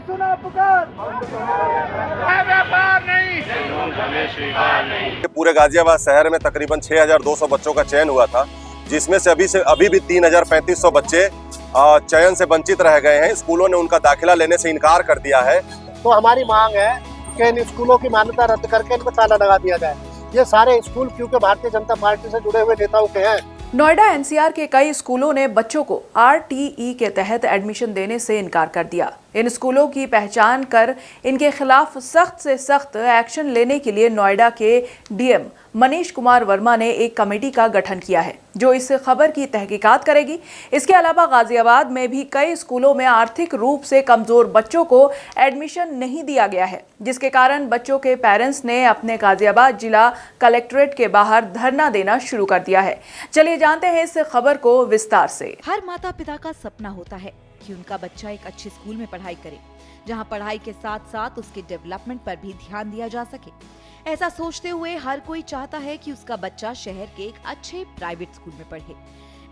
सुना पुकार, व्यापार नहीं। पूरे गाजियाबाद शहर में तकरीबन 6,200 बच्चों का चयन हुआ था, जिसमें से अभी भी 3,3500 बच्चे चयन से वंचित रह गए हैं। स्कूलों ने उनका दाखिला लेने से इनकार कर दिया है। तो हमारी मांग है कि इन स्कूलों की मान्यता रद्द करके इनको ताला लगा दिया जाए। ये सारे स्कूल क्योंकि भारतीय जनता पार्टी से जुड़े हुए नेताओं के हैं। नोएडा एनसीआर के कई स्कूलों ने बच्चों को आरटीई के तहत एडमिशन देने से इनकार कर दिया। इन स्कूलों की पहचान कर इनके खिलाफ सख्त से सख्त एक्शन लेने के लिए नोएडा के डीएम मनीष कुमार वर्मा ने एक कमेटी का गठन किया है, जो इस खबर की तहकीकात करेगी। इसके अलावा गाजियाबाद में भी कई स्कूलों में आर्थिक रूप से कमजोर बच्चों को एडमिशन नहीं दिया गया है, जिसके कारण बच्चों के पेरेंट्स ने अपने गाजियाबाद जिला कलेक्ट्रेट के बाहर धरना देना शुरू कर दिया है। चलिए जानते हैं इस खबर को विस्तार से। हर माता पिता का सपना होता है कि उनका बच्चा एक अच्छे स्कूल में पढ़ाई करे, जहां पढ़ाई के साथ साथ उसके डेवलपमेंट पर भी ध्यान दिया जा सके। ऐसा सोचते हुए हर कोई चाहता है कि उसका बच्चा शहर के एक अच्छे प्राइवेट स्कूल में पढ़े।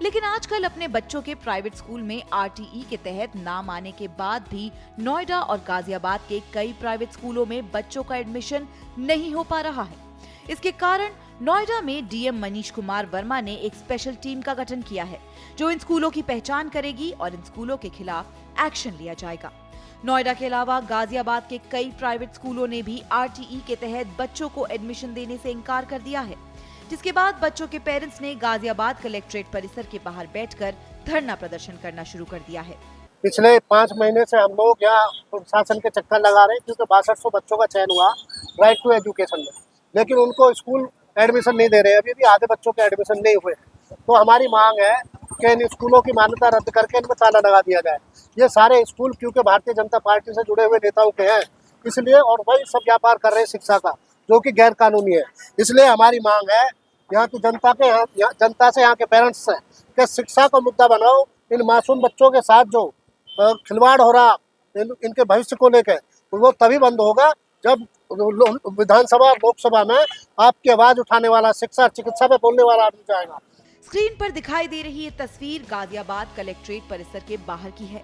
लेकिन आजकल अपने बच्चों के प्राइवेट स्कूल में आरटीई के तहत नाम आने के बाद भी नोएडा और गाजियाबाद के कई प्राइवेट स्कूलों में बच्चों का एडमिशन नहीं हो पा रहा है। इसके कारण नोएडा में डीएम मनीष कुमार वर्मा ने एक स्पेशल टीम का गठन किया है, जो इन स्कूलों की पहचान करेगी और इन स्कूलों के खिलाफ एक्शन लिया जाएगा। नोएडा के अलावा गाजियाबाद के कई प्राइवेट स्कूलों ने भी आरटीई के तहत बच्चों को एडमिशन देने से इनकार कर दिया है, जिसके बाद बच्चों के पेरेंट्स ने गाजियाबाद कलेक्ट्रेट परिसर के बाहर बैठकर धरना प्रदर्शन करना शुरू कर दिया है। पिछले 5 महीने से हम लोग यहाँ प्रशासन के चक्कर लगा रहे हैं, क्योंकि 6200 बच्चों का चयन हुआ राइट टू एजुकेशन में, लेकिन उनको स्कूल एडमिशन नहीं दे रहे। अभी भी आधे बच्चों के एडमिशन नहीं हुए। तो हमारी मांग है कि इन स्कूलों की मान्यता रद्द करके इनको ताला लगा दिया जाए। ये सारे स्कूल क्योंकि भारतीय जनता पार्टी से जुड़े हुए नेताओं के हैं, इसलिए, और वही सब व्यापार कर रहे हैं शिक्षा का, जो कि गैर कानूनी है। इसलिए हमारी मांग है यहाँ की जनता से, यहाँ के पेरेंट्स से, कि शिक्षा का मुद्दा बनाओ। इन मासूम बच्चों के साथ जो खिलवाड़ हो रहा इनके भविष्य को लेकर, वो तभी बंद होगा जब विधानसभा और लोकसभा में आपकी आवाज उठाने वाला, शिक्षा चिकित्सा पे बोलने वाला आदमी जाएगा। स्क्रीन पर दिखाई दे रही ये तस्वीर गाजियाबाद कलेक्ट्रेट परिसर के बाहर की है,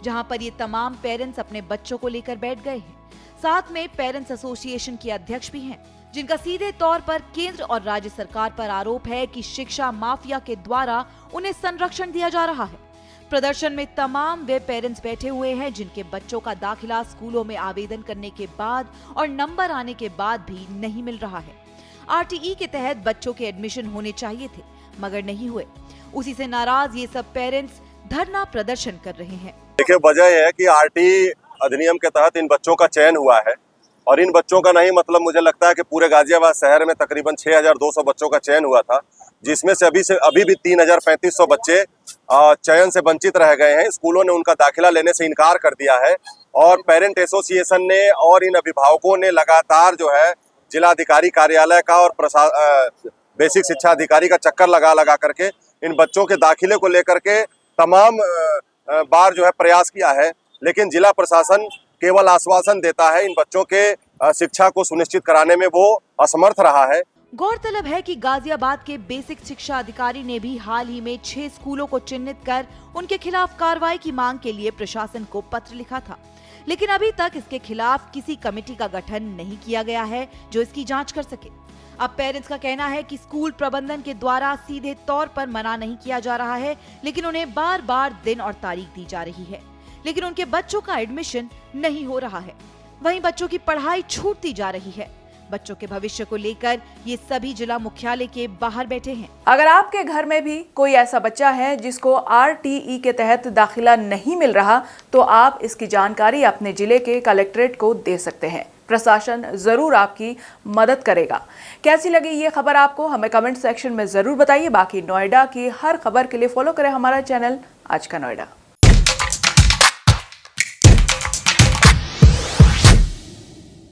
जहां पर ये तमाम पेरेंट्स अपने बच्चों को लेकर बैठ गए हैं। साथ में पेरेंट्स एसोसिएशन के अध्यक्ष भी हैं, जिनका सीधे तौर पर केंद्र और राज्य सरकार पर आरोप है कि शिक्षा माफिया के द्वारा उन्हें संरक्षण दिया जा रहा है। प्रदर्शन में तमाम वे पेरेंट्स बैठे हुए हैं जिनके बच्चों का दाखिला स्कूलों में आवेदन करने के बाद और नंबर आने के बाद भी नहीं मिल रहा है। आरटीई के तहत बच्चों के एडमिशन होने चाहिए थे, मगर नहीं हुए। उसी से नाराज ये सब पेरेंट्स धरना प्रदर्शन कर रहे हैं। देखिए, वजह है कि आरटीई अधिनियम के तहत इन बच्चों का चयन हुआ है, और इन बच्चों का नहीं मतलब मुझे लगता है कि पूरे गाजियाबाद शहर में तकरीबन 6,200 बच्चों का चयन हुआ था, जिसमें से अभी भी 3,3500 बच्चे चयन से वंचित रह गए हैं। स्कूलों ने उनका दाखिला लेने से इनकार कर दिया है, और पेरेंट एसोसिएशन ने और इन अभिभावकों ने लगातार जो है जिलाधिकारी कार्यालय का और बेसिक शिक्षा अधिकारी का चक्कर लगा करके इन बच्चों के दाखिले को लेकर के तमाम बार जो है प्रयास किया है, लेकिन जिला प्रशासन केवल आश्वासन देता है। इन बच्चों के शिक्षा को सुनिश्चित कराने में वो असमर्थ रहा है। गौरतलब है कि गाजियाबाद के बेसिक शिक्षा अधिकारी ने भी हाल ही में 6 स्कूलों को चिन्हित कर उनके खिलाफ कार्रवाई की मांग के लिए प्रशासन को पत्र लिखा था, लेकिन अभी तक इसके खिलाफ किसी कमेटी का गठन नहीं किया गया है जो इसकी जांच कर सके। अब पेरेंट्स का कहना है कि स्कूल प्रबंधन के द्वारा सीधे तौर पर मना नहीं किया जा रहा है, लेकिन उन्हें बार बार दिन और तारीख दी जा रही है, लेकिन उनके बच्चों का एडमिशन नहीं हो रहा है। वहीं बच्चों की पढ़ाई छूटती जा रही है। बच्चों के भविष्य को लेकर ये सभी जिला मुख्यालय के बाहर बैठे हैं। अगर आपके घर में भी कोई ऐसा बच्चा है जिसको आरटीई के तहत दाखिला नहीं मिल रहा, तो आप इसकी जानकारी अपने जिले के कलेक्ट्रेट को दे सकते हैं। प्रशासन जरूर आपकी मदद करेगा। कैसी लगी ये खबर आपको, हमें कमेंट सेक्शन में जरूर बताइए। बाकी नोएडा की हर खबर के लिए फॉलो करें हमारा चैनल आज का नोएडा।